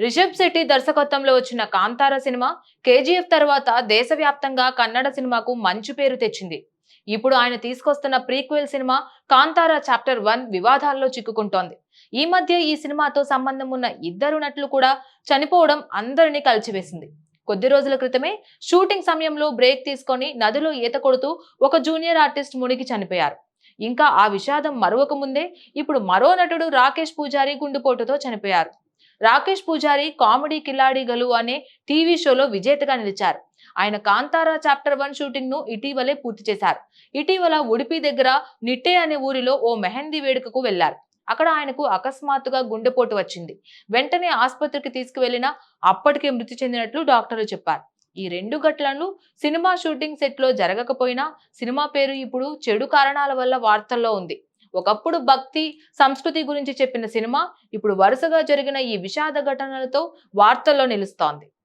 రిషబ్ శెట్టి దర్శకత్వంలో వచ్చిన Kantara cinema KGF తర్వాత దేశవ్యాప్తంగా కన్నడ సినిమాకు మంచి పేరు తెచ్చింది. ఇప్పుడు ఆయన తీసుకొస్తున్న ప్రీక్వెల్ సినిమా కాంతార చాప్టర్ 1 వివాదాల్లో చిక్కుకుంటోంది. ఈ మధ్య ఈ సినిమాతో సంబంధం ఉన్న ఇద్దరు నటులు కూడా చనిపోవడం అందరినీ కలిచివేసింది. కొద్ది రోజుల క్రితమే షూటింగ్ సమయంలో బ్రేక్ తీసుకొని నదిలో ఈత కొడుతూ ఒక జూనియర్ ఆర్టిస్ట్ మునిగి చనిపోయారు. ఇంకా ఆ విషాదం మరొక ముందే ఇప్పుడు మరో నటుడు రాకేష్ పూజారి గుండెపోటుతో చనిపోయారు. రాకేష్ పూజారి కామెడీ కిలాడి గలు అనే టీవీ షోలో విజేతగా నిలిచారు. ఆయన కాంతారా చాప్టర్ 1 షూటింగ్ ను ఇటీవలే పూర్తి చేశారు. ఇటీవల ఉడిపి దగ్గర నిట్టే అనే ఊరిలో ఓ మెహందీ వేడుకకు వెళ్లారు. అక్కడ ఆయనకు అకస్మాత్తుగా గుండెపోటు వచ్చింది. వెంటనే ఆసుపత్రికి తీసుకువెళ్లినా అప్పటికే మృతి చెందినట్లు డాక్టర్లు చెప్పారు. ఈ రెండు ఘటనలు సినిమా షూటింగ్ సెట్ లో జరగకపోయినా సినిమా పేరు ఇప్పుడు చెడు కారణాల వల్ల వార్తల్లో ఉంది. ఒకప్పుడు భక్తి, సంస్కృతి గురించి చెప్పిన సినిమా ఇప్పుడు వరుసగా జరిగిన ఈ విషాద ఘటనలతో వార్తల్లో నిలుస్తోంది.